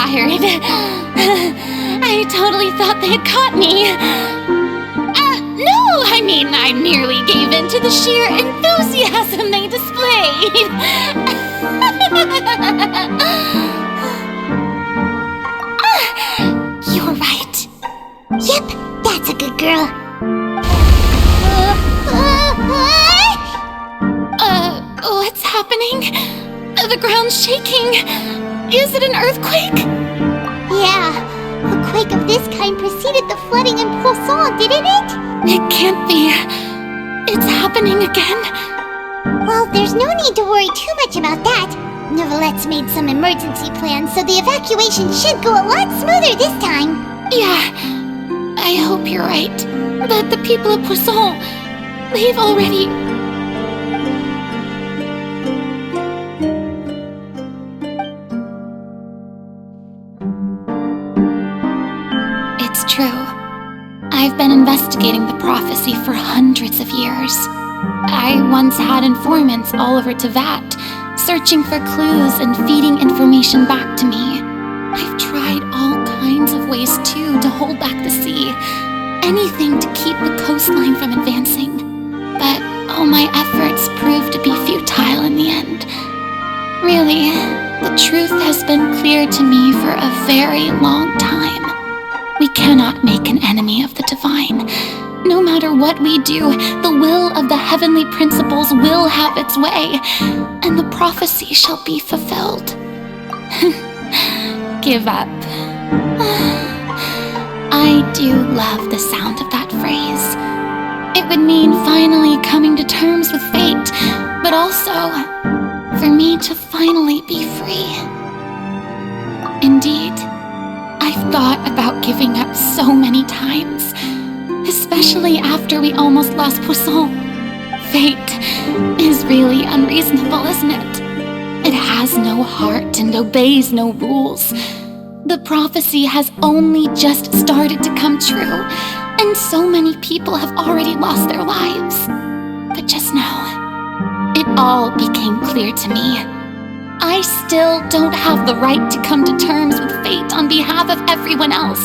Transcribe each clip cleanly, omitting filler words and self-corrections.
fired. I totally thought they had caught me. No, I mean, I merely gave in to the sheer enthusiasm they displayed. You're right. Yep, that's a good girl. What's happening? The ground's shaking. Is it an earthquake? Yeah, a quake of this kind preceded the flooding in Poisson, didn't it? It can't be. It's happening again. Well, there's no need to worry too much about that. Neverlette's made some emergency plans, so the evacuation should go a lot smoother this time. Yeah, I hope you're right. But the people of Poisson, they've already... It's true. I've been investigating the prophecy for hundreds of years. I once had informants all over Tevat, searching for clues and feeding information back to me. I've tried all kinds of ways, too, to hold back the sea. Anything to keep the coastline from advancing. But all my efforts proved to be futile in the end. Really, the truth has been clear to me for a very long time. We cannot make an enemy of the divine. No matter what we do, the will of the heavenly principles will have its way, and the prophecy shall be fulfilled. Give up. I do love the sound of that phrase. It would mean finally coming to terms with fate, but also for me to finally be free. Indeed, I've thought about giving up so many times, especially after we almost lost Poisson. Fate is really unreasonable, isn't it? It has no heart and obeys no rules. The prophecy has only just started to come true, and so many people have already lost their lives. But just now, it all became clear to me. I still don't have the right to come to terms with fate on behalf of everyone else.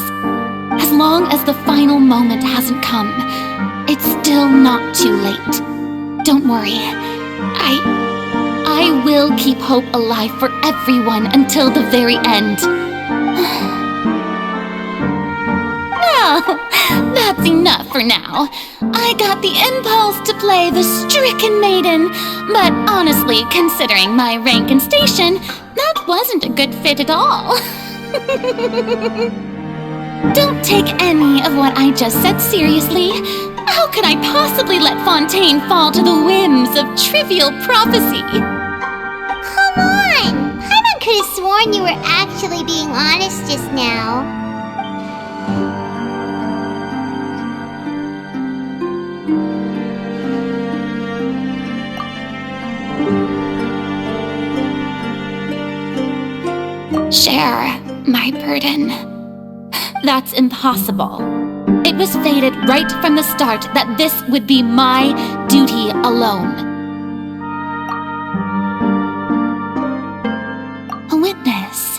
As long as the final moment hasn't come, it's still not too late. Don't worry. I will keep hope alive for everyone until the very end. Well, that's enough for now. I got the impulse to play the stricken maiden, but honestly, considering my rank and station, that wasn't a good fit at all. Don't take any of what I just said seriously. How could I possibly let Fontaine fall to the whims of trivial prophecy? Come on! Paimon could have sworn you were actually being honest just now. Share my burden. That's impossible. It was fated right from the start that this would be my duty alone. A witness.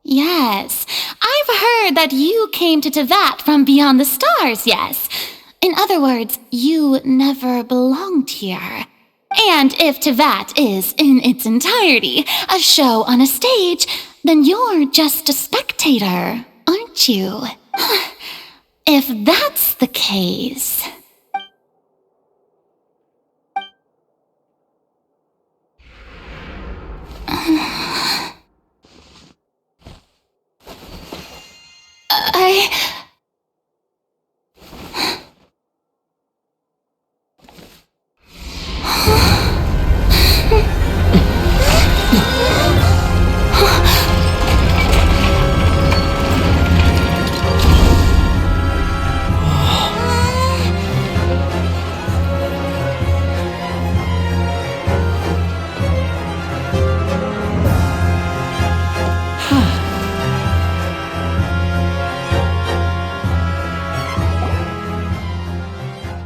Yes, I've heard that you came to Tevat from beyond the stars, yes. In other words, you never belonged here. And if Tevat is, in its entirety, a show on a stage, then you're just a spectator, aren't you? If that's the case...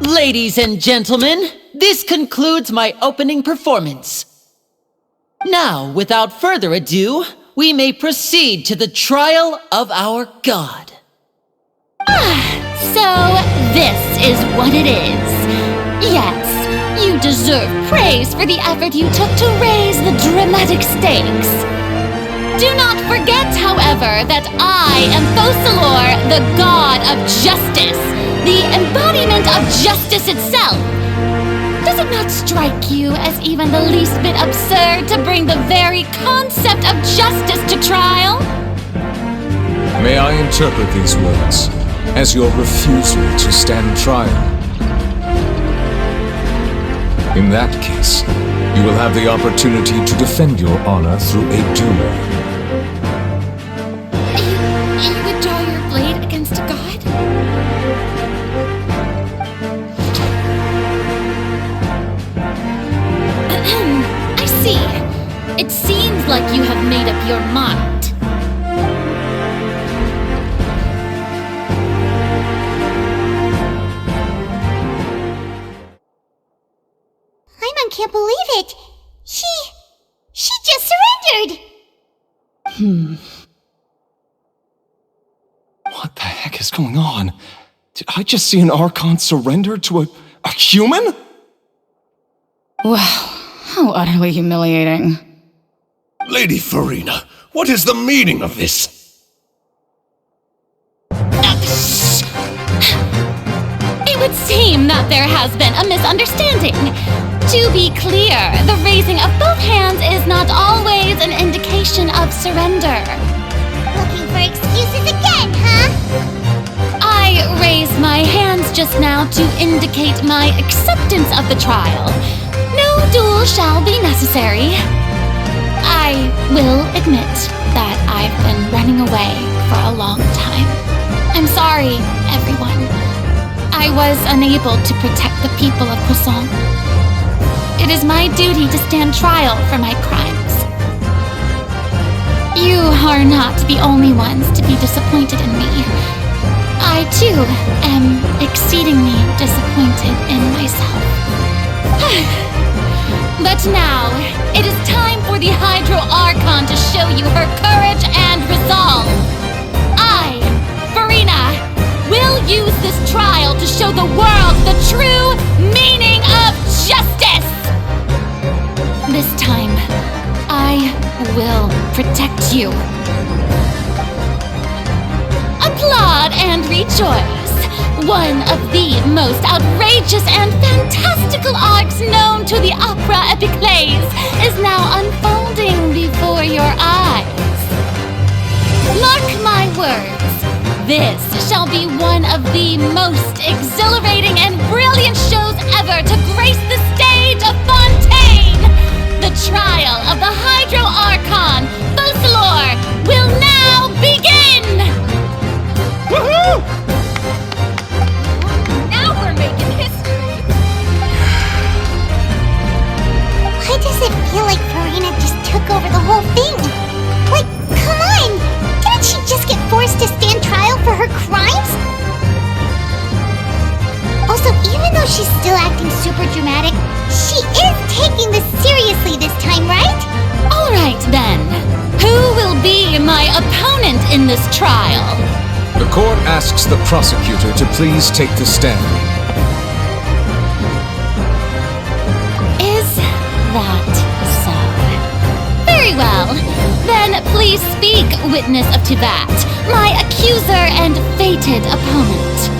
Ladies and gentlemen, this concludes my opening performance. Now, without further ado, we may proceed to the trial of our god. So this is what it is. Yes, you deserve praise for the effort you took to raise the dramatic stakes. Do not forget, however, that I am Focalors, the god of justice, the embodiment of justice itself. Does it not strike you as even the least bit absurd to bring the very concept of justice to trial? May I interpret these words as your refusal to stand trial? In that case, you will have the opportunity to defend your honor through a duel. You would draw your blade against a god? I see. It seems like you have made up your mind. I can't believe it. She just surrendered. What the heck is going on? Did I just see an Archon surrender to a human? Wow, how utterly humiliating. Lady Furina, what is the meaning of this? It would seem that there has been a misunderstanding. To be clear, the raising of both hands is not always an indication of surrender. Looking for excuses again, huh? I raised my hands just now to indicate my acceptance of the trial. No duel shall be necessary. I will admit that I've been running away for a long time. I'm sorry, everyone. I was unable to protect the people of Croissant. It is my duty to stand trial for my crimes. You are not the only ones to be disappointed in me. I, too, am exceedingly disappointed in myself. But now, it is time for the Hydro Acrhon to show you her courage and resolve. I, Furina, will use this trial to show the world the true meaning of justice! This time, I will protect you. Applaud and rejoice! One of the most outrageous and fantastical arcs known to the opera epiclese is now unfolding before your eyes. Mark my words, this shall be one of the most exhilarating and brilliant shows ever to grace the stage of Fontaine! The trial of the Hydro Acrhon Focalors will now begin! Woohoo! Now we're making history! Why does it feel like Furina just took over the whole thing? Like, come on! Didn't she just get forced to stand trial for her crimes? Also, even though she's still acting super dramatic, she is taking this seriously this time, right? Alright then, who will be my opponent in this trial? The court asks the prosecutor to please take the stand. Is that so? Very well. Then please speak, witness of Tivat, my accuser and fated opponent.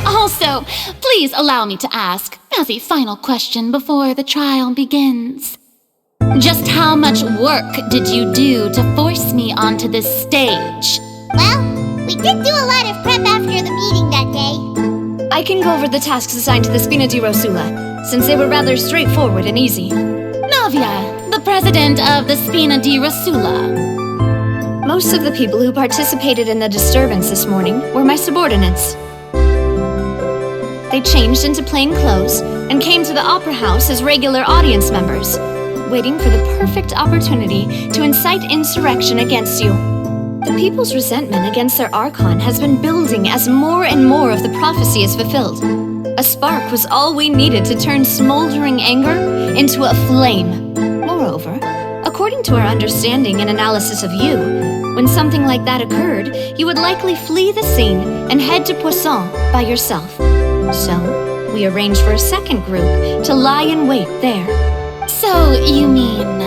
Also, please allow me to ask, as a final question before the trial begins. Just how much work did you do to force me onto this stage? Well, we did do a lot of prep after the meeting that day. I can go over the tasks assigned to the Spina di Rosula, since they were rather straightforward and easy. Navia, the president of the Spina di Rosula. Most of the people who participated in the disturbance this morning were my subordinates. They changed into plain clothes and came to the opera house as regular audience members. waiting for the perfect opportunity to incite insurrection against you. The people's resentment against their Archon has been building as more and more of the prophecy is fulfilled. A spark was all we needed to turn smoldering anger into a flame. Moreover, according to our understanding and analysis of you, when something like that occurred, you would likely flee the scene and head to Poisson by yourself. So, we arranged for a second group to lie in wait there. So, you mean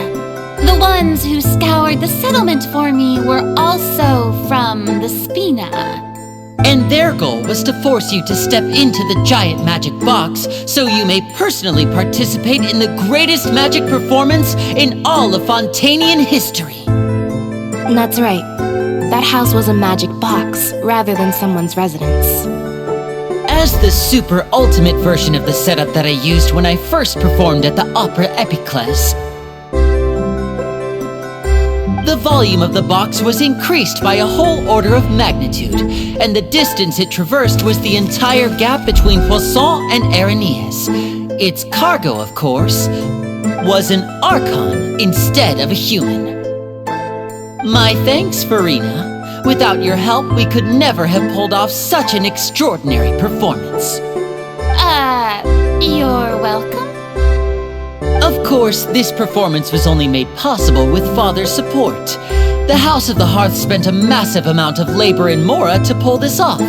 the ones who scoured the settlement for me were also from the Spina? And their goal was to force you to step into the giant magic box so you may personally participate in the greatest magic performance in all of Fontanian history. That's right. That house was a magic box rather than someone's residence. As the super ultimate version of the setup that I used when I first performed at the Opera Epiclese, the volume of the box was increased by a whole order of magnitude, and the distance it traversed was the entire gap between Poisson and Areneas. Its cargo, of course, was an Archon instead of a human. My thanks, Furina. Without your help, we could never have pulled off such an extraordinary performance. You're welcome. Of course, this performance was only made possible with Father's support. The House of the Hearth spent a massive amount of labor in Mora to pull this off.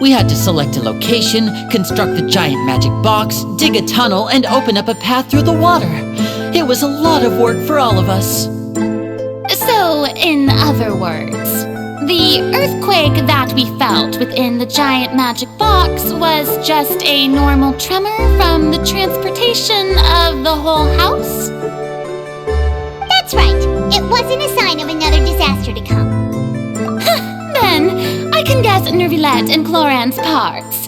We had to select a location, construct the giant magic box, dig a tunnel, and open up a path through the water. It was a lot of work for all of us. So, in other words, the earthquake that we felt within the giant magic box was just a normal tremor from the transportation of the whole house? That's right. It wasn't a sign of another disaster to come. Then, I can guess Nervilette and Cloran's parts.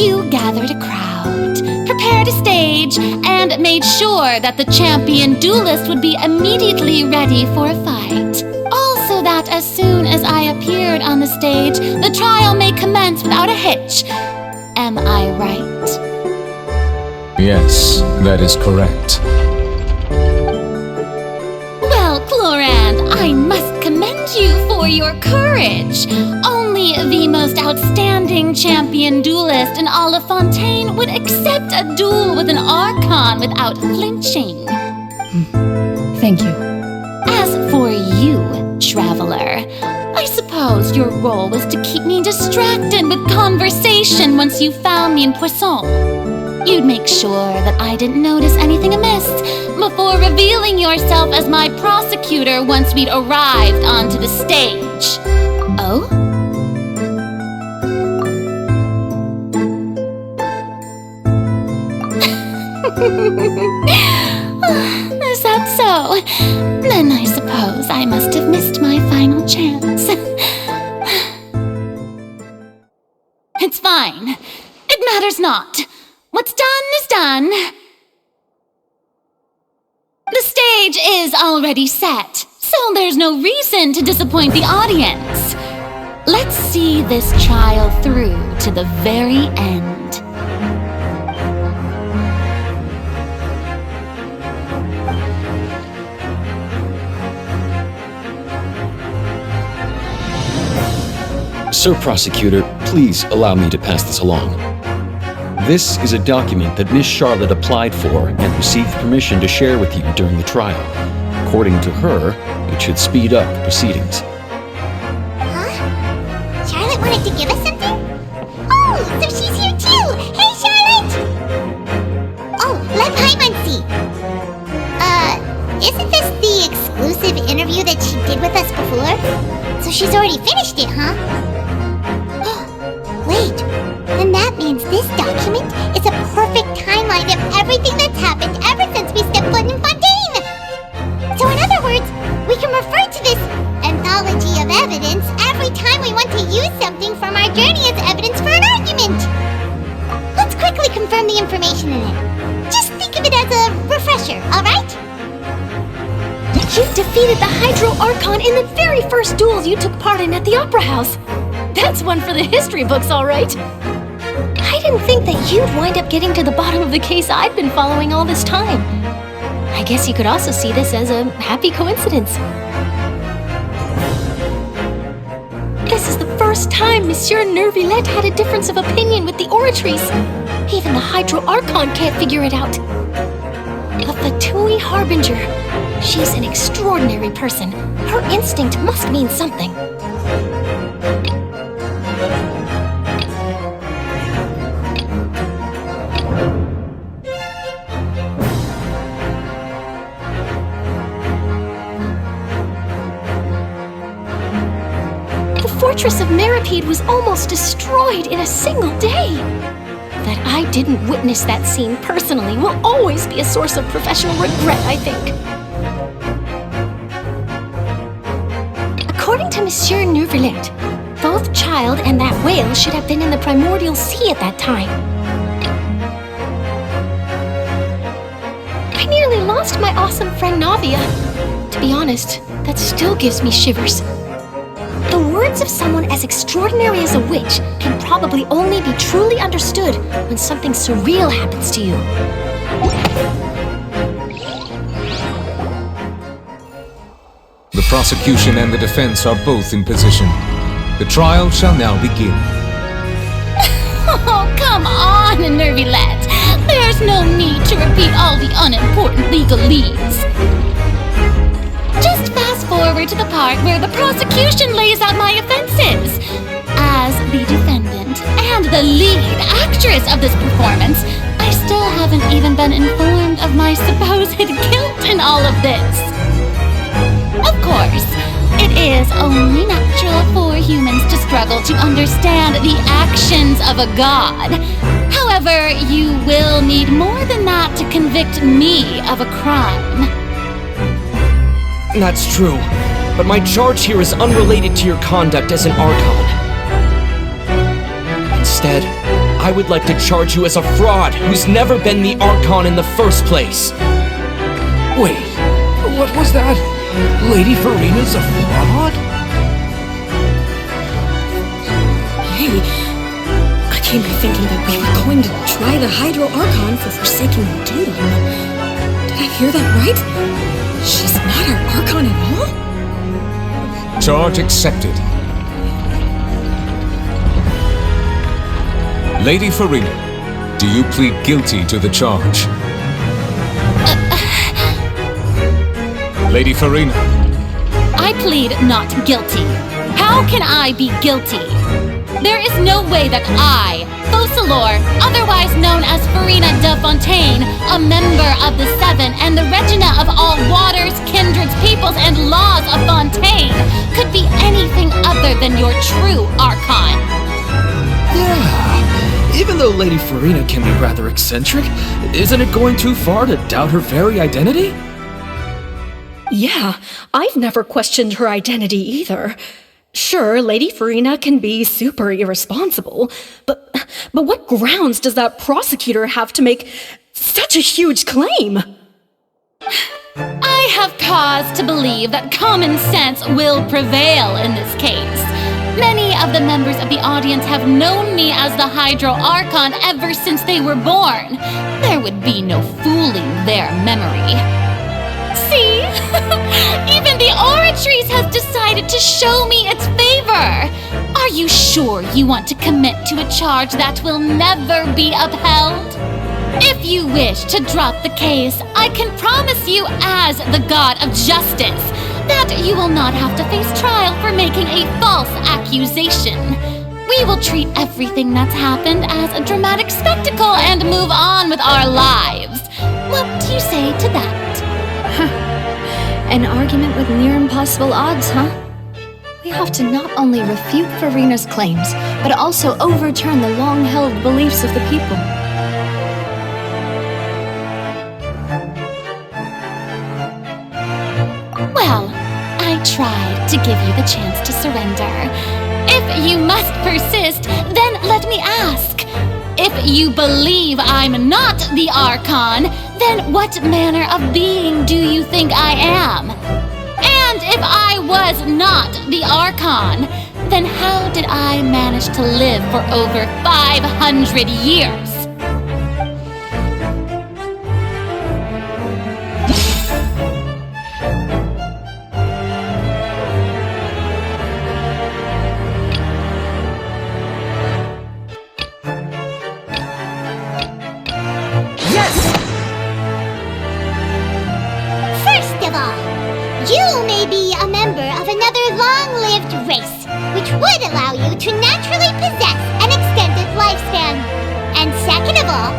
You gathered a crowd, prepared a stage, and made sure that the champion duelist would be immediately ready for a fight. Also that as soon as I appeared on the stage, the trial may commence without a hitch. Am I right? Yes, that is correct. Well, Cloran, I must commend you for your courage. Only the most outstanding champion duelist in all of Fontaine would accept a duel with an Archon without flinching. Thank you. As for you, Traveler, I suppose your role was to keep me distracted with conversation once you found me in Poisson. You'd make sure that I didn't notice anything amiss before revealing yourself as my prosecutor once we'd arrived onto the stage. Oh? Is that so? Then I suppose I must have missed my final chance. It's fine. It matters not. What's done is done. The stage is already set, so there's no reason to disappoint the audience. Let's see this trial through to the very end. Sir Prosecutor, please allow me to pass this along. This is a document that Miss Charlotte applied for and received permission to share with you during the trial. According to her, it should speed up the proceedings. Huh? Charlotte wanted to give us something? Oh, so she's here too! Hey, Charlotte! Oh, let Paimon see. Isn't this the exclusive interview that she did with us before? So she's already finished it, huh? Wait, then that means this document is a perfect timeline of everything that's happened ever since we stepped foot in Fontaine! So in other words, we can refer to this anthology of evidence every time we want to use something from our journey as evidence for an argument! Let's quickly confirm the information in it. Just think of it as a refresher, alright? You defeated the Hydro Archon in the very first duels you took part in at the Opera House. That's one for the history books, all right. I didn't think that you'd wind up getting to the bottom of the case I've been following all this time. I guess you could also see this as a happy coincidence. This is the first time Monsieur Nervilette had a difference of opinion with the oratories. Even the Hydro Archon can't figure it out. A Fatui Harbinger. She's an extraordinary person. Her instinct must mean something. The fortress of Meripede was almost destroyed in a single day. That I didn't witness that scene personally will always be a source of professional regret, I think. According to Monsieur Nervilette, both Child and that whale should have been in the primordial sea at that time. I nearly lost my awesome friend Navia. To be honest, that still gives me shivers. The words of someone as extraordinary as a witch can probably only be truly understood when something surreal happens to you. The prosecution and the defense are both in position. The trial shall now begin. Oh, come on, Nervilette. There's no need to repeat all the unimportant legalese. Just fast forward to the part where the prosecution lays out my offenses. As the defendant and the lead actress of this performance, I still haven't even been informed of my supposed guilt in all of this. Of course, it is only natural for humans to struggle to understand the actions of a god. However, you will need more than that to convict me of a crime. That's true, but my charge here is unrelated to your conduct as an Archon. Instead, I would like to charge you as a fraud who's never been the Archon in the first place. Wait, what was that? Lady Furina's a fraud? Hey, I came here thinking that we were going to try the Hydro Archon for forsaking her duty. Did I hear that right? She's not our Archon at all? Charge accepted. Lady Furina, do you plead guilty to the charge? Lady Furina. I plead not guilty. How can I be guilty? There is no way that I, Focalors, otherwise known as Furina de Fontaine, a member of the Seven and the Regina of all waters, kindreds, peoples, and laws of Fontaine, could be anything other than your true Archon. Yeah, even though Lady Furina can be rather eccentric, isn't it going too far to doubt her very identity? Yeah, I've never questioned her identity either. Sure, Lady Furina can be super irresponsible, but what grounds does that prosecutor have to make such a huge claim? I have cause to believe that common sense will prevail in this case. Many of the members of the audience have known me as the Hydro Archon ever since they were born. There would be no fooling their memory. See? Even the Oratories has decided to show me its favor. Are you sure you want to commit to a charge that will never be upheld? If you wish to drop the case, I can promise you as the God of Justice that you will not have to face trial for making a false accusation. We will treat everything that's happened as a dramatic spectacle and move on with our lives. What do you say to that? An argument with near impossible odds, huh? We have to not only refute Furina's claims, but also overturn the long-held beliefs of the people. Well, I tried to give you the chance to surrender. If you must persist, then let me ask. If you believe I'm not the Archon, then what manner of being do you think I am? And if I was not the Archon, then how did I manage to live for over 500 years? would allow you to naturally possess an extended lifespan. And second of all,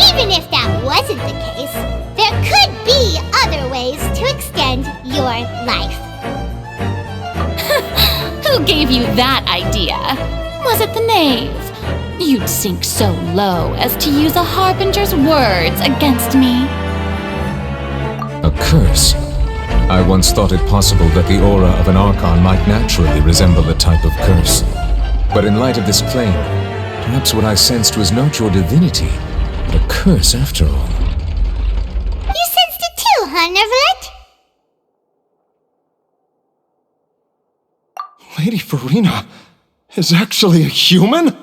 even if that wasn't the case, there could be other ways to extend your life. Who gave you that idea? Was it the knave? You'd sink so low as to use a harbinger's words against me. A curse? I once thought it possible that the aura of an Archon might naturally resemble a type of curse. But in light of this claim, perhaps what I sensed was not your divinity, but a curse after all. You sensed it too, huh, Narwhal? Lady Furina is actually a human?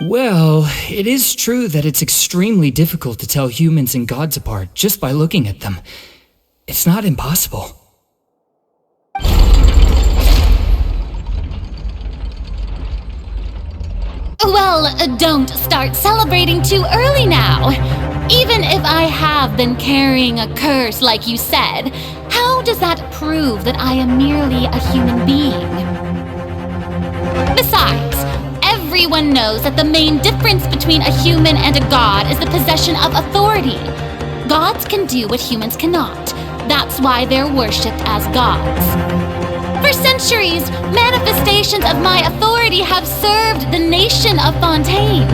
Well, it is true that it's extremely difficult to tell humans and gods apart just by looking at them. It's not impossible. Well, don't start celebrating too early now. Even if I have been carrying a curse like you said, how does that prove that I am merely a human being? Besides, everyone knows that the main difference between a human and a god is the possession of authority. Gods can do what humans cannot. That's why they're worshipped as gods. For centuries, manifestations of my authority have served the nation of Fontaine.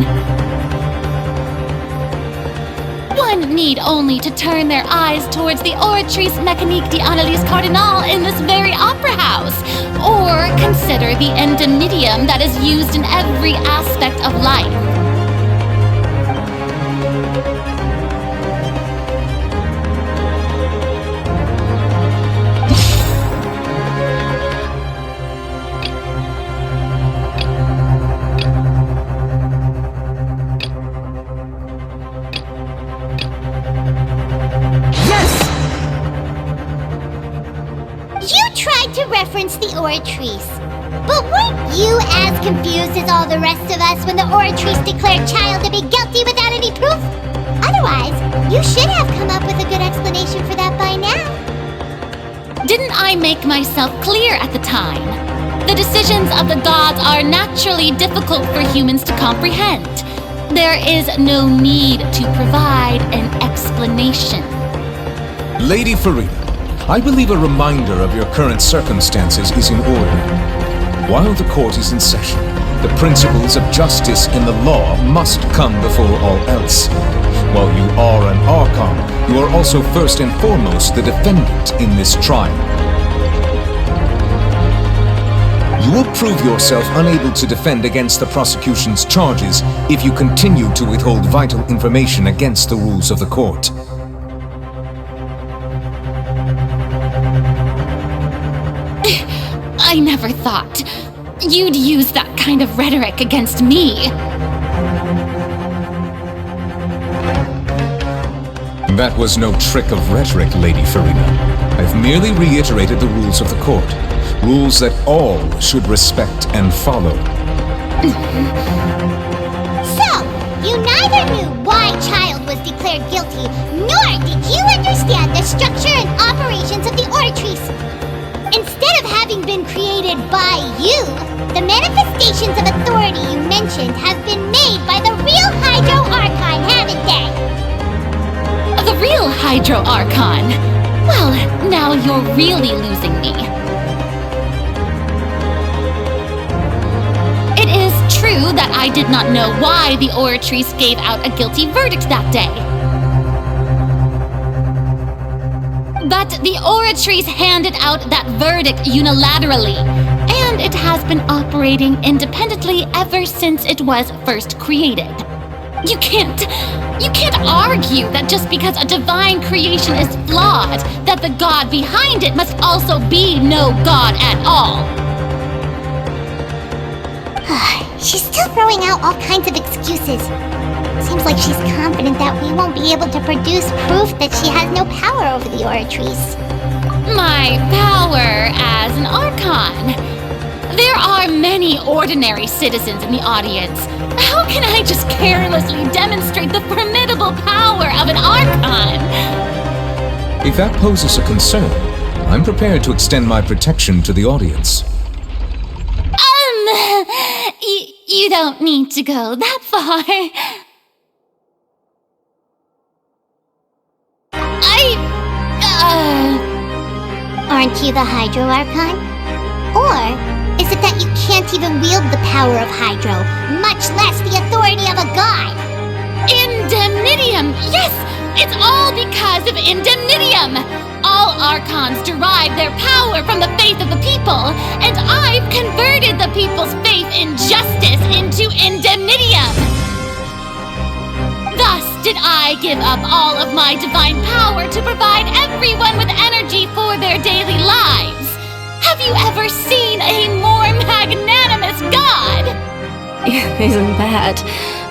One need only to turn their eyes towards the Oratrice Mécanique d'Analyse Cardinal in this very opera house, or consider the endemidium that is used in every aspect of life. Reference the Oratrice. But weren't you as confused as all the rest of us when the Oratrice declared Child to be guilty without any proof? Otherwise, you should have come up with a good explanation for that by now. Didn't I make myself clear at the time? The decisions of the gods are naturally difficult for humans to comprehend. There is no need to provide an explanation. Lady Furina, I believe a reminder of your current circumstances is in order. While the court is in session, the principles of justice in the law must come before all else. While you are an Archon, you are also first and foremost the defendant in this trial. You will prove yourself unable to defend against the prosecution's charges if you continue to withhold vital information against the rules of the court. I never thought you'd use that kind of rhetoric against me. That was no trick of rhetoric, Lady Furina. I've merely reiterated the rules of the court. Rules that all should respect and follow. So, you neither knew why Child was declared guilty, nor did you understand the structure and operations of the Oratrice. Instead of having been created by you, the manifestations of authority you mentioned have been made by the real Hydro Archon, haven't they? The real Hydro Archon? Well, now you're really losing me. It is true that I did not know why the Oratrice gave out a guilty verdict that day. But the Oratrice handed out that verdict unilaterally, and it has been operating independently ever since it was first created. You can't argue that just because a divine creation is flawed, that the god behind it must also be no god at all. She's still throwing out all kinds of excuses. Seems like she's confident that we won't be able to produce proof that she has no power over the Oratrice. My power as an Archon? There are many ordinary citizens in the audience. How can I just carelessly demonstrate the formidable power of an Archon? If that poses a concern, I'm prepared to extend my protection to the audience. You don't need to go that far. Aren't you the Hydro Archon? Or is it that you can't even wield the power of Hydro, much less the authority of a god? Indemnitium! Yes! It's all because of Indemnitium! All Archons derive their power from the faith of the people, and I've converted the people's faith in justice into Indemnitium! Thus did I give up all of my divine power to provide everyone with energy for their daily lives. Have you ever seen a more magnanimous god? Isn't that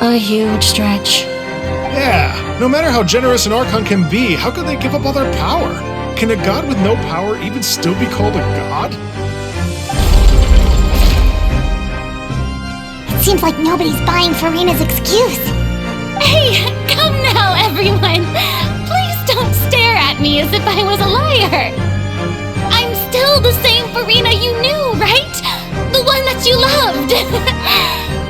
a huge stretch? Yeah, no matter how generous an Archon can be, how could they give up all their power? Can a god with no power even still be called a god? It seems like nobody's buying Furina's excuse. Hey, come now, everyone! Please don't stare at me as if I was a liar! I'm still the same Furina you knew, right? The one that you loved!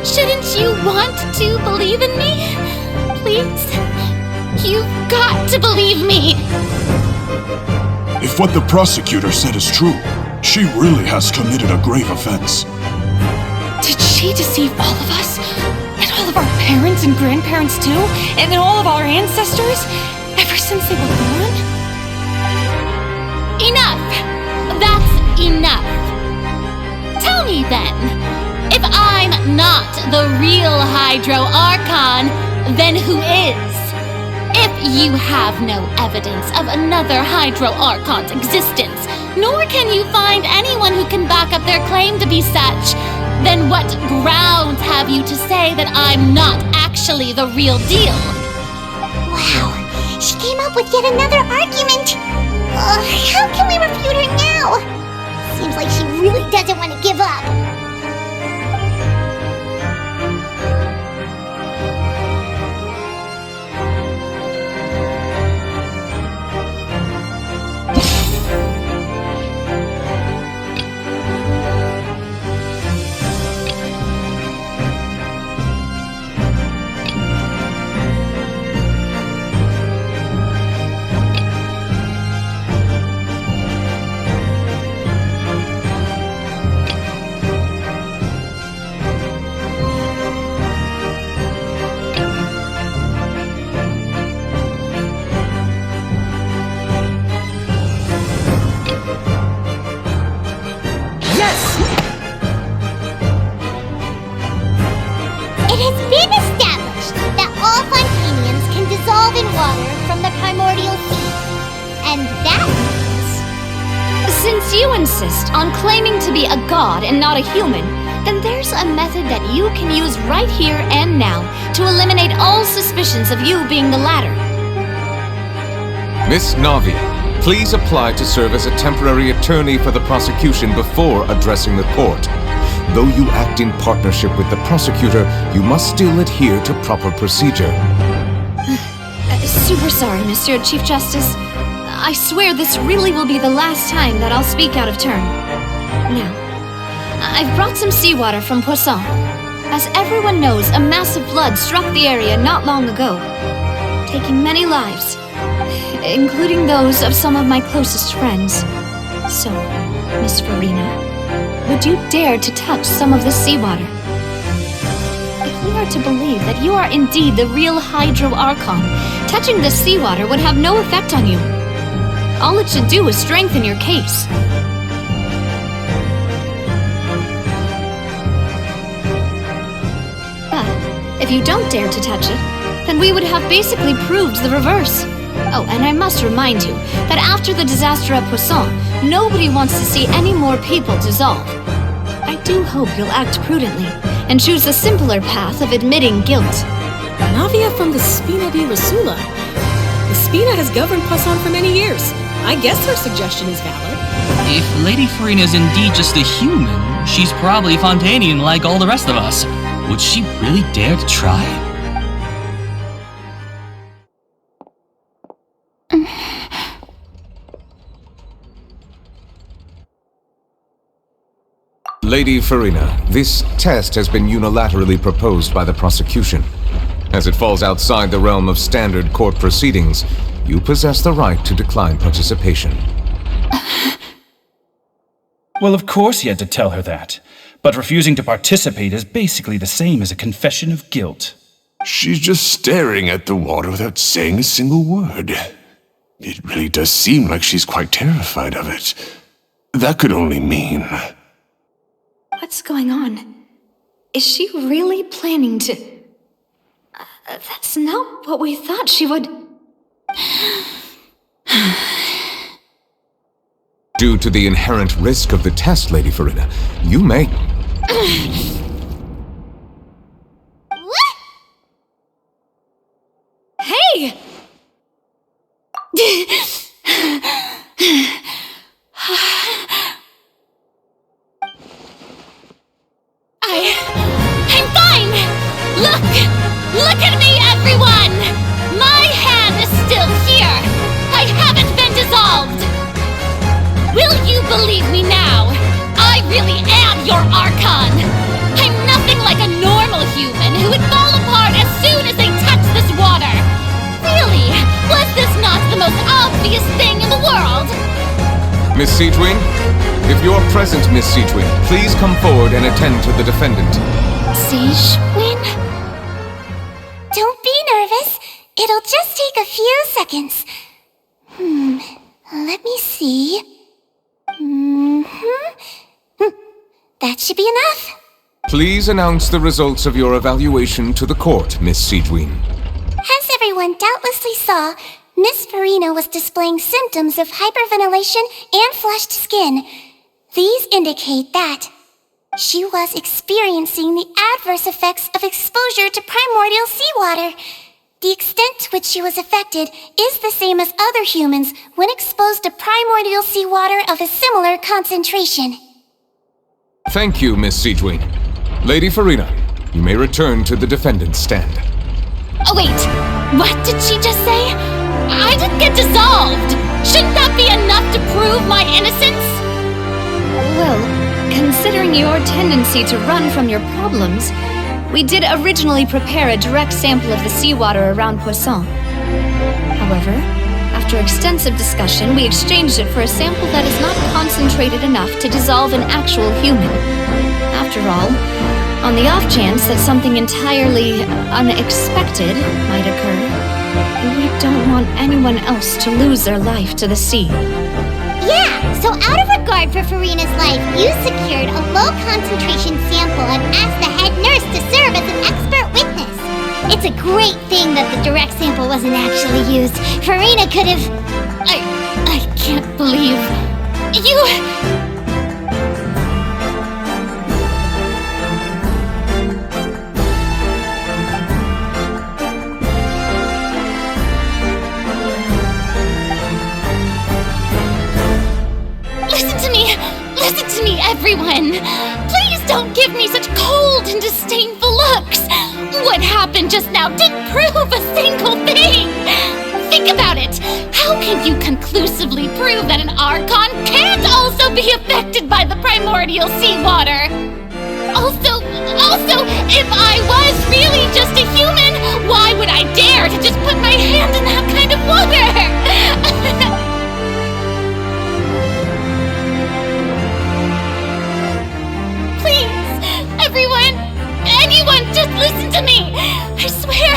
Shouldn't you want to believe in me? Please? You've got to believe me! If what the prosecutor said is true, she really has committed a grave offense. Did she deceive all of us? And all of our parents and grandparents too? And then all of our ancestors? Ever since they were born? Enough! That's enough! Tell me then, if I'm not the real Hydro Archon, then who is? If you have no evidence of another Hydro Archon's existence, nor can you find anyone who can back up their claim to be such, then what grounds have you to say that I'm not actually the real deal? Wow, she came up with yet another argument. How can we refute her now? Seems like she really doesn't want to give up. On claiming to be a god and not a human, then there's a method that you can use right here and now to eliminate all suspicions of you being the latter. Miss Navia, please apply to serve as a temporary attorney for the prosecution before addressing the court. Though you act in partnership with the prosecutor, you must still adhere to proper procedure. Super sorry, Monsieur Chief Justice. I swear this really will be the last time that I'll speak out of turn. Now, I've brought some seawater from Poisson. As everyone knows, a massive flood struck the area not long ago, taking many lives, including those of some of my closest friends. So, Miss Furina, would you dare to touch some of the seawater? If we are to believe that you are indeed the real Hydro Archon, touching the seawater would have no effect on you. All it should do is strengthen your case. But if you don't dare to touch it, then we would have basically proved the reverse. Oh, and I must remind you that after the disaster at Poisson, nobody wants to see any more people dissolve. I do hope you'll act prudently and choose the simpler path of admitting guilt. Navia from the Spina di Rasula. The Spina has governed Poisson for many years. I guess her suggestion is valid. If Lady Furina is indeed just a human, she's probably Fontainian like all the rest of us. Would she really dare to try? Lady Furina, this test has been unilaterally proposed by the prosecution. As it falls outside the realm of standard court proceedings, you possess the right to decline participation. Well, of course he had to tell her that. But refusing to participate is basically the same as a confession of guilt. She's just staring at the water without saying a single word. It really does seem like she's quite terrified of it. That could only mean... What's going on? Is she really planning to... that's not what we thought she would... Due to the inherent risk of the test, Lady Furina, you may... What? Hey! I'm fine! Look at me, everyone! My hand is still here! I haven't been dissolved! Will you believe me now? I really am your Archon! I'm nothing like a normal human who would fall apart as soon as they touch this water! Really, was this not the most obvious thing in the world? Miss Seedwing? If you're present, Miss Seedwing, please come forward and attend to the defendant. Seedwing? Don't be nervous. It'll just take a few seconds. Let me see. That should be enough. Please announce the results of your evaluation to the court, Miss Seedwing. As everyone doubtlessly saw, Miss Furina was displaying symptoms of hyperventilation and flushed skin. These indicate that she was experiencing the adverse effects of exposure to primordial seawater. The extent to which she was affected is the same as other humans when exposed to primordial seawater of a similar concentration. Thank you, Miss Seedwing. Lady Furina, you may return to the defendant's stand. Oh wait, what did she just say? I didn't get dissolved! Shouldn't that be enough to prove my innocence? Well, considering your tendency to run from your problems, we did originally prepare a direct sample of the seawater around Poisson. However, after extensive discussion, we exchanged it for a sample that is not concentrated enough to dissolve an actual human. After all, on the off chance that something entirely unexpected might occur, we don't want anyone else to lose their life to the sea. Yeah, so out of regard for Furina's life, you secured a low-concentration sample and asked the head nurse to serve as an expert witness. It's a great thing that the direct sample wasn't actually used. Furina could have... I can't believe... You... Listen to me, everyone! Please don't give me such cold and disdainful looks! What happened just now didn't prove a single thing! Think about it! How can you conclusively prove that an Archon can't also be affected by the primordial seawater? Also, if I was really just a human, why would I dare to just put my hand in that kind of water? Everyone! Anyone, just listen to me! I swear,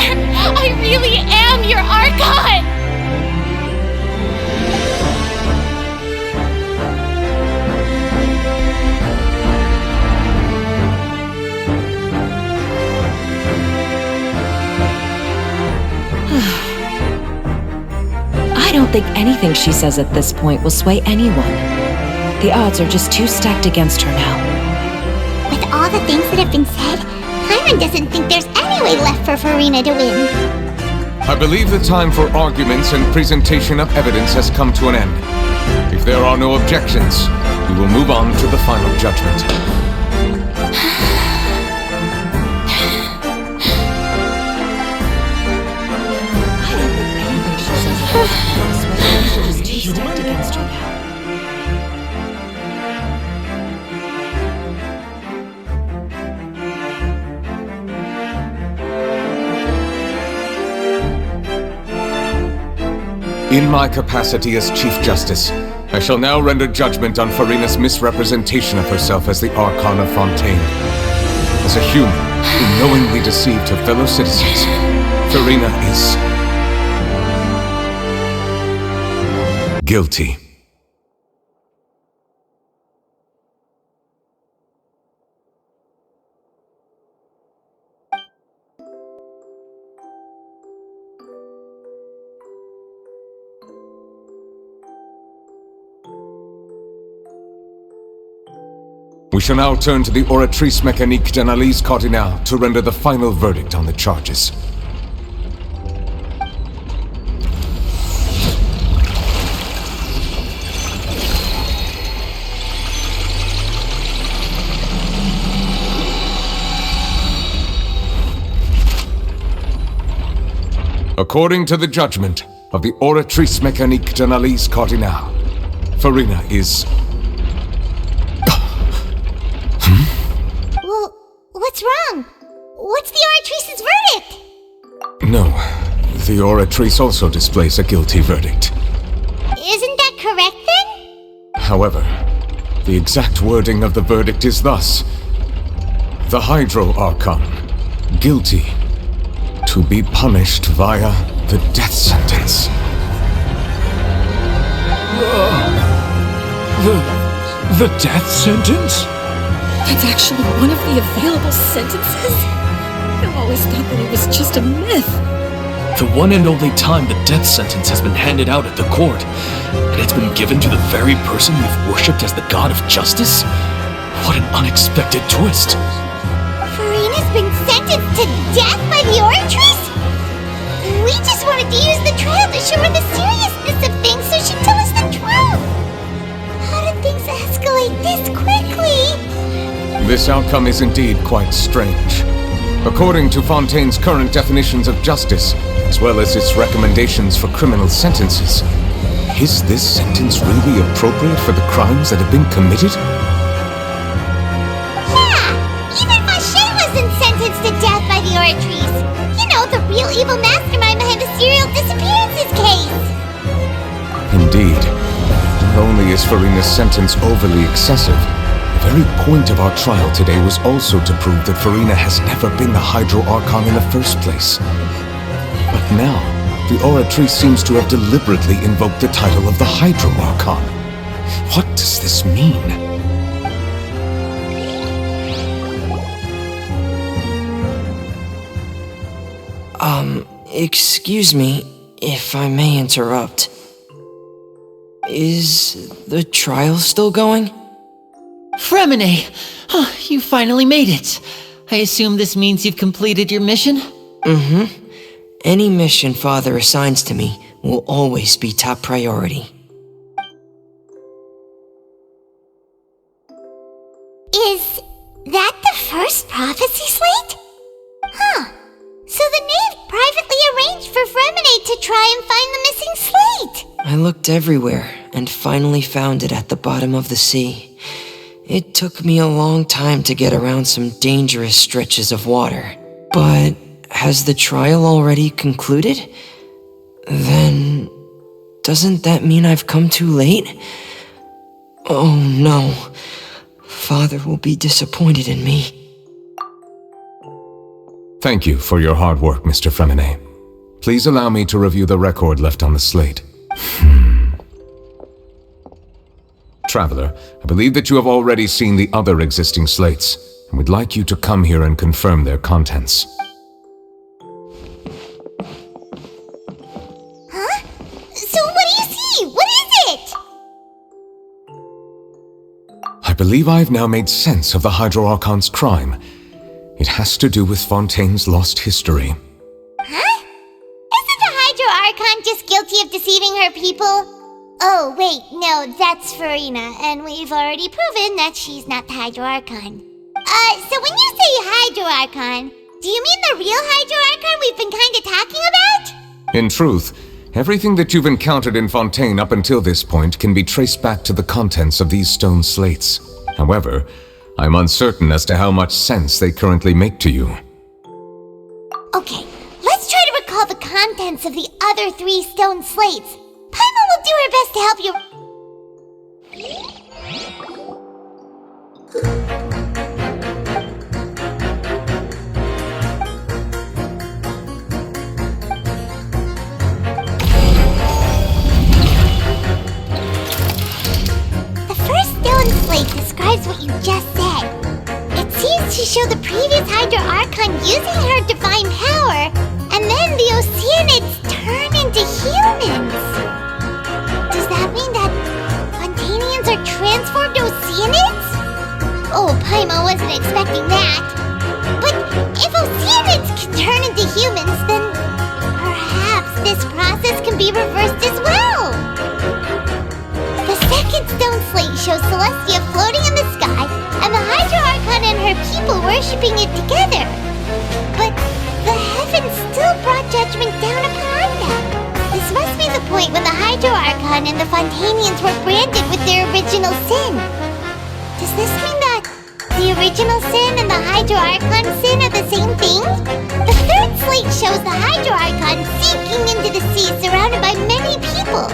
I really am your Archon! I don't think anything she says at this point will sway anyone. The odds are just too stacked against her now. With all the things that have been said, Paimon doesn't think there's any way left for Furina to win. I believe the time for arguments and presentation of evidence has come to an end. If there are no objections, we will move on to the final judgment. In my capacity as Chief Justice, I shall now render judgment on Furina's misrepresentation of herself as the Archon of Fontaine. As a human who knowingly deceived her fellow citizens, Furina is guilty. We shall now turn to the Oratrice Mécanique d'Analyse Cardinale to render the final verdict on the charges. According to the judgment of the Oratrice Mécanique d'Analyse Cardinale, Furina is... Well, what's wrong? What's the Oratrice's verdict? No, the Oratrice also displays a guilty verdict. Isn't that correct then? However, the exact wording of the verdict is thus: the Hydro Archon, guilty, to be punished via the death sentence. The death sentence? That's actually one of the available sentences? I've always thought that it was just a myth. The one and only time the death sentence has been handed out at the court, and it's been given to the very person we've worshipped as the god of justice? What an unexpected twist. Furina's been sentenced to death by the Oratrice? We just wanted to use the trial to show her the seriousness of things so she'd tell us the truth. How did things escalate this quickly? This outcome is indeed quite strange. According to Fontaine's current definitions of justice, as well as its recommendations for criminal sentences, is this sentence really appropriate for the crimes that have been committed? Yeah! Even Fauché wasn't sentenced to death by the Oratrice. You know, the real evil mastermind behind the serial disappearances case. Indeed. Not only is Furina's sentence overly excessive, the very point of our trial today was also to prove that Furina has never been the Hydro Archon in the first place. But now, the Oratrice seems to have deliberately invoked the title of the Hydro Archon. What does this mean? Excuse me, if I may interrupt. Is the trial still going? Fremine! Oh, you finally made it. I assume this means you've completed your mission? Mm-hmm. Any mission Father assigns to me will always be top priority. Is that the first prophecy slate? Huh. So the knave privately arranged for Fremine to try and find the missing slate. I looked everywhere and finally found it at the bottom of the sea. It took me a long time to get around some dangerous stretches of water. But has the trial already concluded? Then doesn't that mean I've come too late? Oh no. Father will be disappointed in me. Thank you for your hard work, Mr. Fremine. Please allow me to review the record left on the slate. Traveler, I believe that you have already seen the other existing slates, and would like you to come here and confirm their contents. Huh? So what do you see? What is it? I believe I've now made sense of the Hydro Archon's crime. It has to do with Fontaine's lost history. Huh? Isn't the Hydro Archon just guilty of deceiving her people? Oh, wait, no, that's Furina, and we've already proven that she's not the Hydro Archon. So when you say Hydro Archon, do you mean the real Hydro Archon we've been kinda talking about? In truth, everything that you've encountered in Fontaine up until this point can be traced back to the contents of these stone slates. However, I'm uncertain as to how much sense they currently make to you. Okay, let's try to recall the contents of the other 3 stone slates. Paimon will do her best to help you. The first stone slate describes what you just said. It seems to show the previous Hydro Archon using her divine power, and then the Oceanids turn into humans. Does that mean that Fontanians are transformed Oceanids? Oh, Paimon wasn't expecting that. But if Oceanids can turn into humans, then perhaps this process can be reversed as well. The second stone slate shows Celestia floating in the sky, and the Hydro Archon and her people worshipping it together. But the heavens still brought judgment down upon them. This must be the point when the Hydro Archon and the Fontanians were branded with their original sin. Does this mean that the original sin and the Hydro Archon sin are the same thing? The third slate shows the Hydro Archon sinking into the sea surrounded by many people.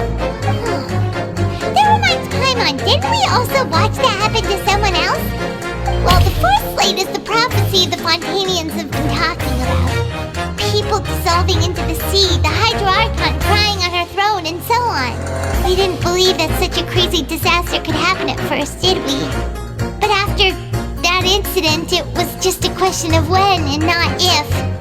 That reminds Paimon, didn't we also watch that happen to someone else? Well, the fourth slate is the prophecy the Fontanians have been talking about. People dissolving into the sea, the Hydro Archon crying on her throne, and so on. We didn't believe that such a crazy disaster could happen at first, did we? But after that incident, it was just a question of when and not if.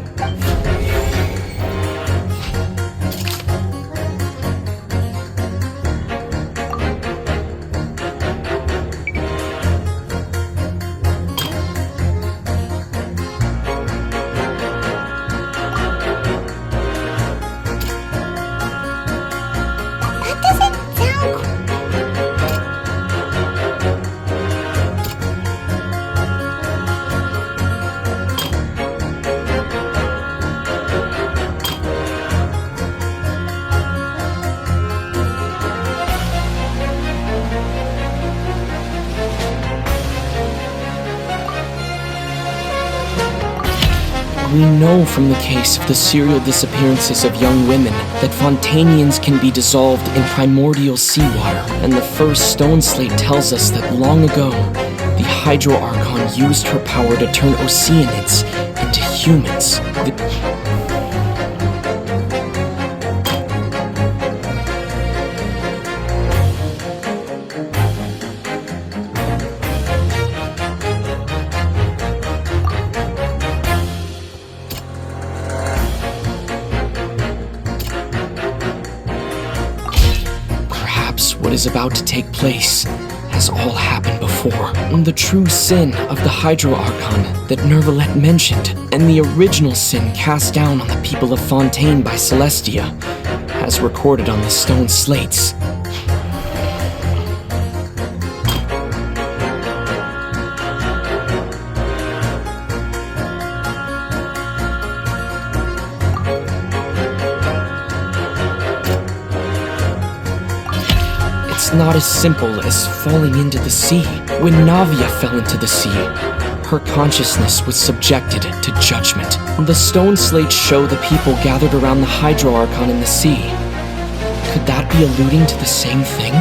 We know from the case of the serial disappearances of young women that Fontanians can be dissolved in primordial seawater, and the first stone slate tells us that long ago, the Hydro Archon used her power to turn Oceanids into humans. What is about to take place has all happened before. The true sin of the Hydro Archon that Nervalette mentioned, and the original sin cast down on the people of Fontaine by Celestia, as recorded on the stone slates. It's not as simple as falling into the sea. When Navia fell into the sea, her consciousness was subjected to judgment. The stone slates show the people gathered around the Hydro Archon in the sea. Could that be alluding to the same thing?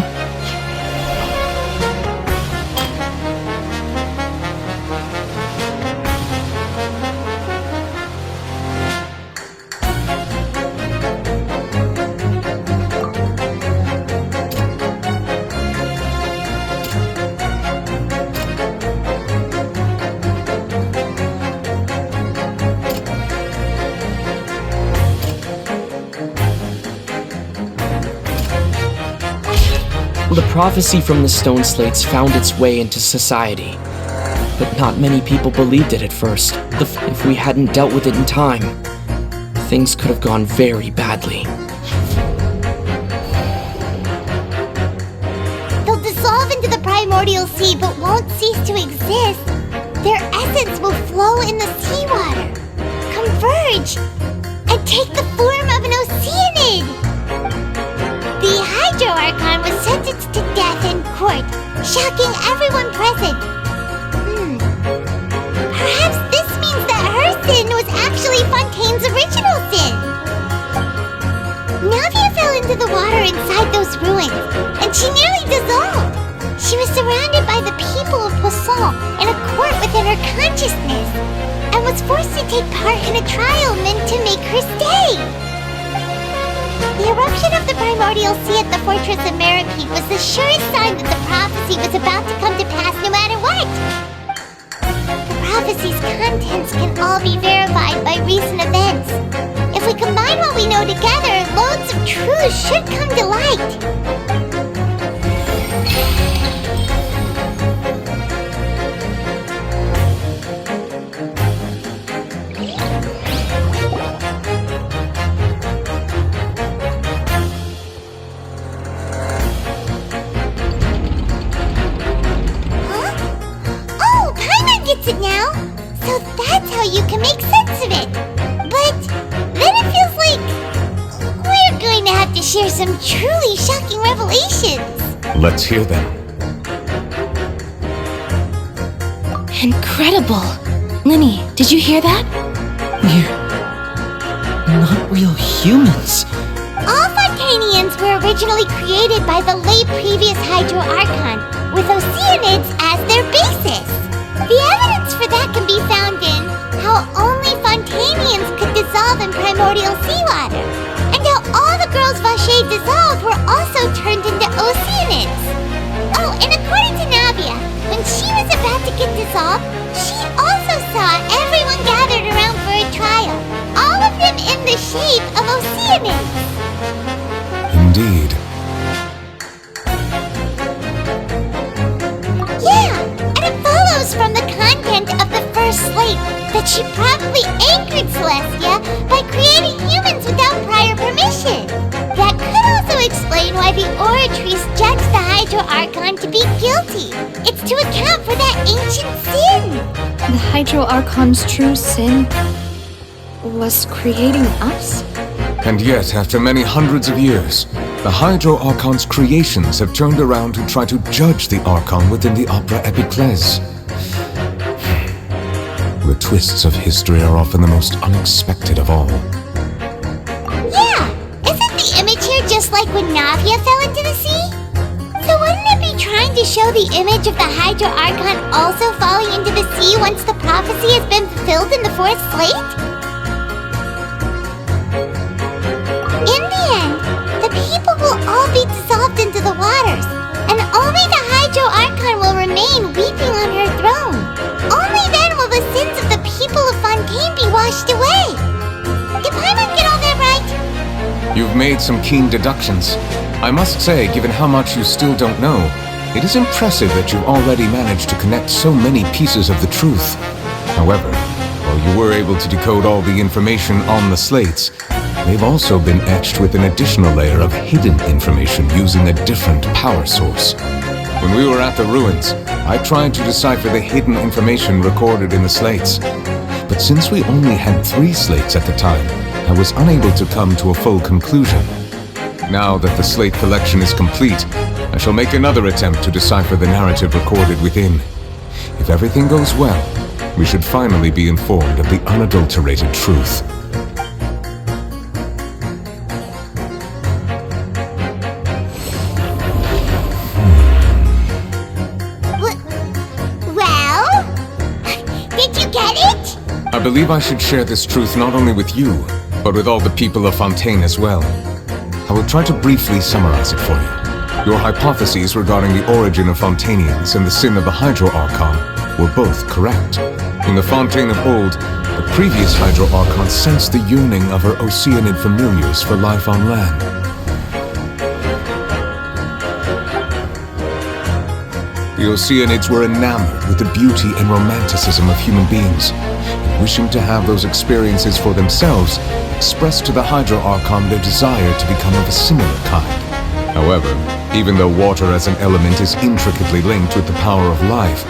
The prophecy from the stone slates found its way into society, but not many people believed it at first. If we hadn't dealt with it in time, things could have gone very badly. They'll dissolve into the primordial sea but won't cease to exist. Their essence will flow in the seawater, converge, and take the form of an Oceanid. The Hydro Archon was sentenced to death in court, shocking everyone present. Perhaps this means that her sin was actually Fontaine's original sin. Navia fell into into the water inside those ruins, and she nearly dissolved. She was surrounded by the people of Poisson in a court within her consciousness, and was forced to take part in a trial meant to make her stay. The eruption of the primordial sea at the fortress of Meropide was the surest sign that the prophecy was about to come to pass no matter what. The prophecy's contents can all be verified by recent events. If we combine what we know together, loads of truths should come to light. Now, so that's how you can make sense of it. But then it feels like we're going to have to share some truly shocking revelations. Let's hear them. Incredible! Linny, did you hear that? We're not real humans. All Fontanians were originally created by the late previous Hydro Archon, with Oceanids as their basis. The evidence for that can be found in how only Fontanians could dissolve in primordial seawater, and how all the girls Vacher dissolved were also turned into Oceanids. Oh, and according to Navia, when she was about to get dissolved, she also saw everyone gathered around for a trial, all of them in the shape of Oceanids. Indeed. From the content of the first slate that she probably anchored Celestia by creating humans without prior permission. That could also explain why the Oratrice judged the Hydro Archon to be guilty. It's to account for that ancient sin. The Hydro Archon's true sin was creating us? And yet, after many hundreds of years, the Hydro Archon's creations have turned around to try to judge the Archon within the Opera Epiclese. The twists of history are often the most unexpected of all. Yeah! Isn't the image here just like when Navia fell into the sea? So wouldn't it be trying to show the image of the Hydro Archon also falling into the sea once the prophecy has been fulfilled in the fourth slate? In the end, the people will all be dissolved into the waters, and only the Hydro Archon will remain weeping on her throne. Only then will the sins of the people of Fontaine be washed away. Did Paimon get all that right? You've made some keen deductions. I must say, given how much you still don't know, it is impressive that you've already managed to connect so many pieces of the truth. However, while you were able to decode all the information on the slates, they've also been etched with an additional layer of hidden information using a different power source. When we were at the ruins, I tried to decipher the hidden information recorded in the slates. But since we only had 3 slates at the time, I was unable to come to a full conclusion. Now that the slate collection is complete, I shall make another attempt to decipher the narrative recorded within. If everything goes well, we should finally be informed of the unadulterated truth. I believe I should share this truth not only with you, but with all the people of Fontaine as well. I will try to briefly summarize it for you. Your hypotheses regarding the origin of Fontanians and the sin of the Hydro Archon were both correct. In the Fontaine of old, the previous Hydro Archon sensed the yearning of her Oceanid familiars for life on land. The Oceanids were enamored with the beauty and romanticism of human beings, and wishing to have those experiences for themselves, expressed to the Hydro Archon their desire to become of a similar kind. However, even though water as an element is intricately linked with the power of life,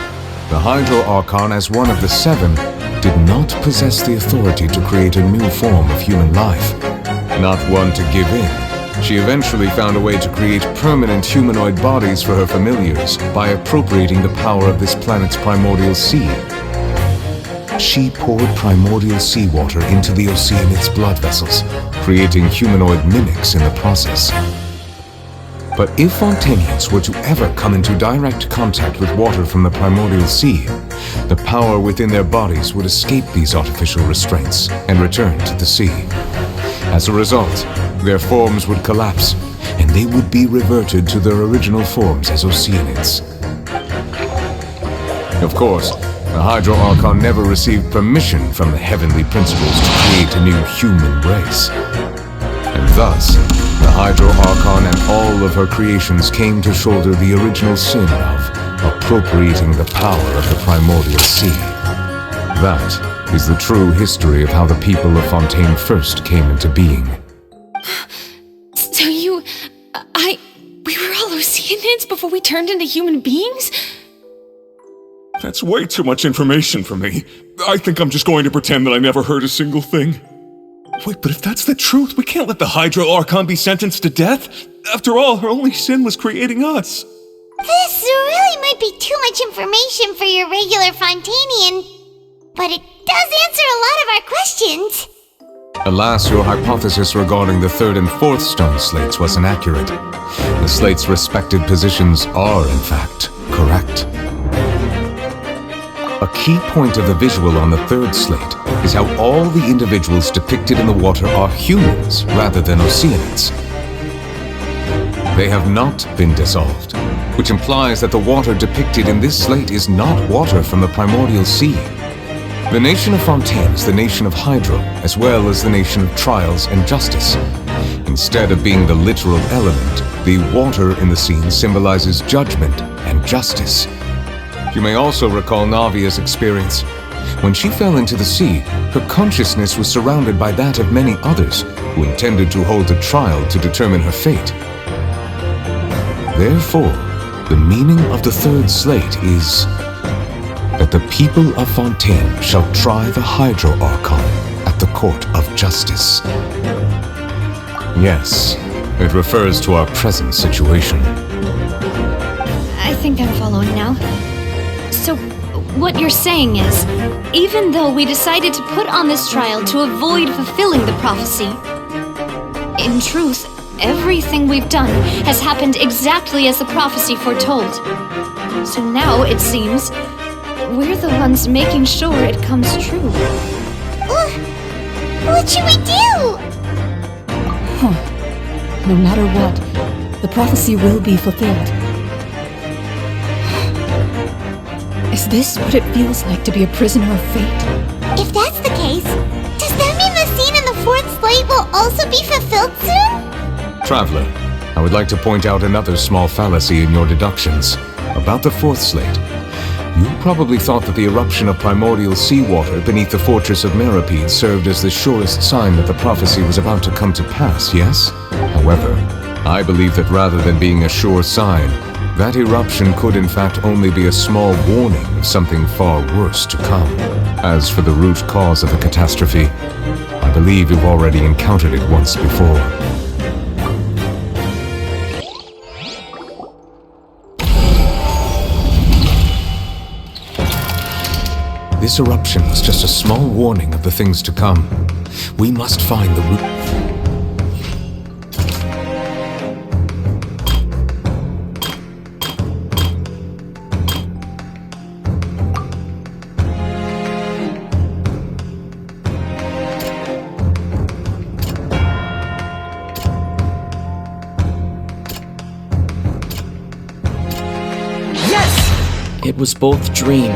the Hydro Archon, as one of the 7, did not possess the authority to create a new form of human life. Not one to give in, she eventually found a way to create permanent humanoid bodies for her familiars by appropriating the power of this planet's primordial sea. she poured primordial seawater into the Oceanid's blood vessels, creating humanoid mimics in the process. But if Fontainians were to ever come into direct contact with water from the primordial sea, the power within their bodies would escape these artificial restraints and return to the sea. As a result, their forms would collapse, and they would be reverted to their original forms as Oceanids. Of course, the Hydro Archon never received permission from the heavenly principles to create a new human race. And thus, the Hydro Archon and all of her creations came to shoulder the original sin of appropriating the power of the primordial sea. That is the true history of how the people of Fontaine first came into being. So we were all Oceanids before we turned into human beings? That's way too much information for me. I think I'm just going to pretend that I never heard a single thing. Wait, but if that's the truth, we can't let the Hydro Archon be sentenced to death. After all, her only sin was creating us. This really might be too much information for your regular Fontainian, but it does answer a lot of our questions. Alas, your hypothesis regarding the third and fourth stone slates was inaccurate. The slates' respective positions are, in fact, correct. A key point of the visual on the third slate is how all the individuals depicted in the water are humans rather than Oceanids. They have not been dissolved, which implies that the water depicted in this slate is not water from the primordial sea. The nation of Fontaine is the nation of Hydro, as well as the nation of trials and justice. Instead of being the literal element, the water in the scene symbolizes judgment and justice. You may also recall Navia's experience. When she fell into the sea, her consciousness was surrounded by that of many others who intended to hold a trial to determine her fate. Therefore, the meaning of the third slate is that the people of Fontaine shall try the Hydro Archon at the court of justice. Yes, it refers to our present situation. I think I'm following now. So, what you're saying is, even though we decided to put on this trial to avoid fulfilling the prophecy, in truth, everything we've done has happened exactly as the prophecy foretold. So now, it seems, we're the ones making sure it comes true. What should we do? No matter what, the prophecy will be fulfilled. Is this what it feels like to be a prisoner of fate? If that's the case, does that mean the scene in the fourth slate will also be fulfilled soon? Traveler, I would like to point out another small fallacy in your deductions. About the fourth slate, you probably thought that the eruption of primordial seawater beneath the fortress of Meripede served as the surest sign that the prophecy was about to come to pass, yes? However, I believe that rather than being a sure sign, that eruption could in fact only be a small warning of something far worse to come. As for the root cause of the catastrophe, I believe you've already encountered it once before. This eruption was just a small warning of the things to come. We must find the root. It was both dream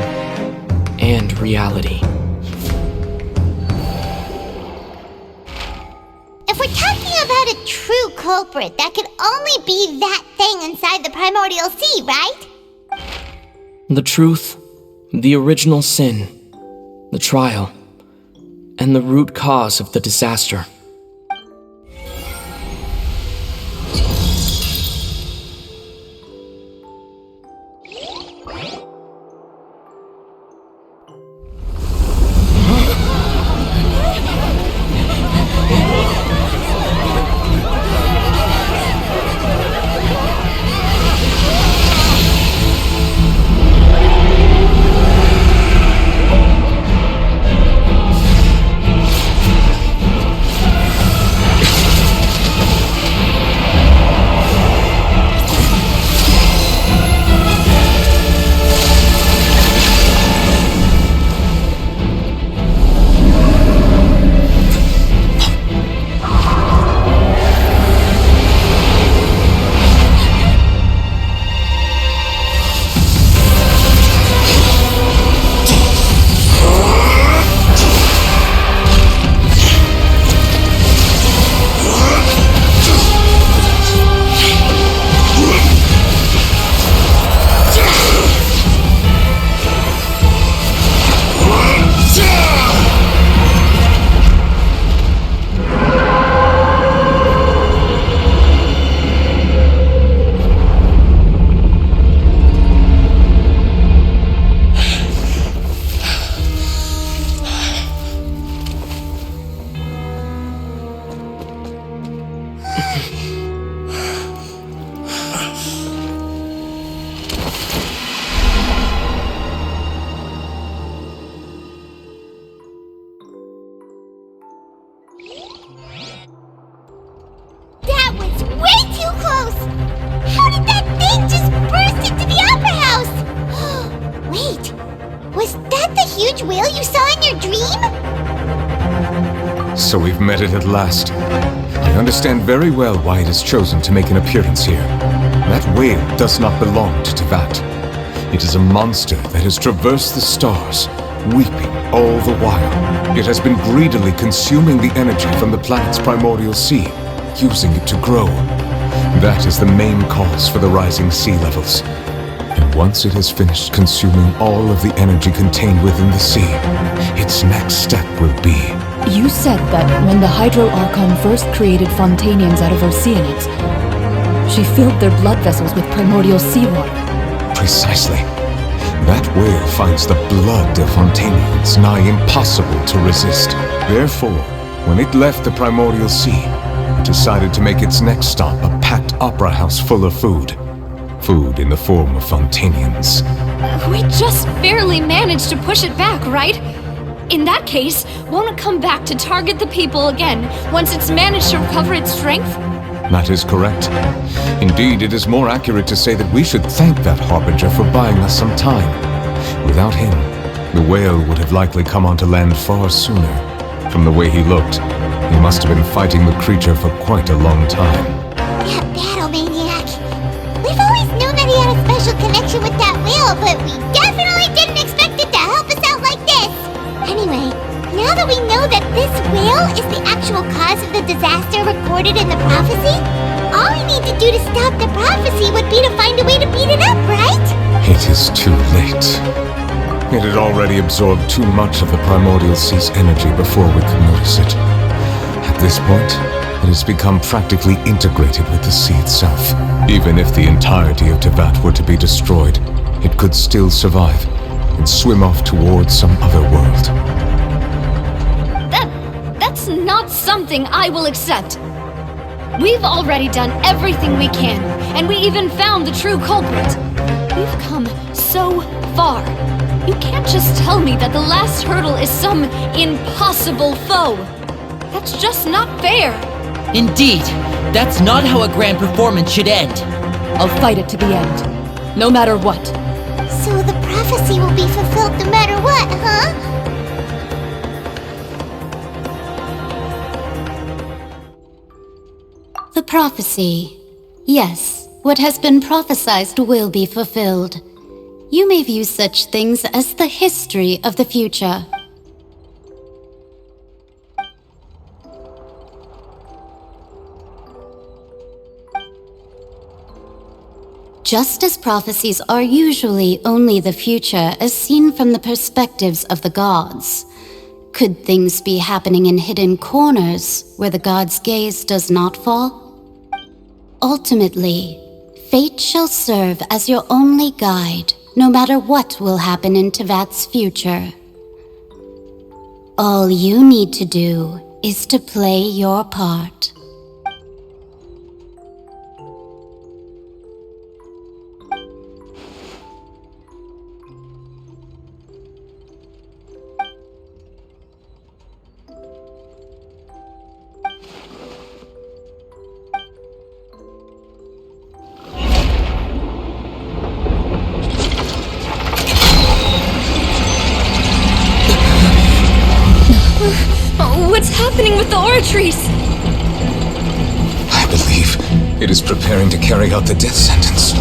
and reality. If we're talking about a true culprit, that could only be that thing inside the primordial sea, right? The truth, the original sin, the trial, and the root cause of the disaster. That was way too close! How did that thing just burst into the Opera House? Wait, was that the huge whale you saw in your dream? So we've met it at last. I understand very well why it has chosen to make an appearance here. That whale does not belong to Tevat. It is a monster that has traversed the stars, weeping all the while. It has been greedily consuming the energy from the planet's primordial sea, using it to grow. That is the main cause for the rising sea levels. And once it has finished consuming all of the energy contained within the sea, its next step will be... You said that when the Hydro Acrhon first created Fontainians out of oceanids, she filled their blood vessels with primordial seawater. Precisely. That whale finds the blood of Fontainians nigh impossible to resist. Therefore, when it left the primordial sea, it decided to make its next stop a packed opera house full of food. Food in the form of Fontainians. We just barely managed to push it back, right? In that case, won't it come back to target the people again once it's managed to recover its strength? That is correct. Indeed, it is more accurate to say that we should thank that Harbinger for buying us some time. Without him, the whale would have likely come onto land far sooner. From the way he looked, he must have been fighting the creature for quite a long time. That battle maniac. We've always known that he had a special connection with that whale, but we definitely didn't expect it to help us out like this. Anyway, now that we know that this whale is the actual cause of the disaster recorded in the prophecy, all we need to do to stop the prophecy would be to find a way to beat it up, right? It is too late. It had already absorbed too much of the primordial sea's energy before we could notice it. At this point, it has become practically integrated with the sea itself. Even if the entirety of Tevat were to be destroyed, it could still survive and swim off towards some other world. That's not something I will accept. We've already done everything we can, and we even found the true culprit. We've come so far. You can't just tell me that the last hurdle is some impossible foe. That's just not fair. Indeed, that's not how a grand performance should end. I'll fight it to the end, no matter what. So the prophecy will be fulfilled no matter what, huh? The prophecy. Yes, what has been prophesied will be fulfilled. You may view such things as the history of the future. Just as prophecies are usually only the future as seen from the perspectives of the gods, could things be happening in hidden corners where the gods' gaze does not fall? Ultimately, fate shall serve as your only guide, no matter what will happen in Tevat's future. All you need to do is to play your part. What's happening with the oratories? I believe it is preparing to carry out the death sentence.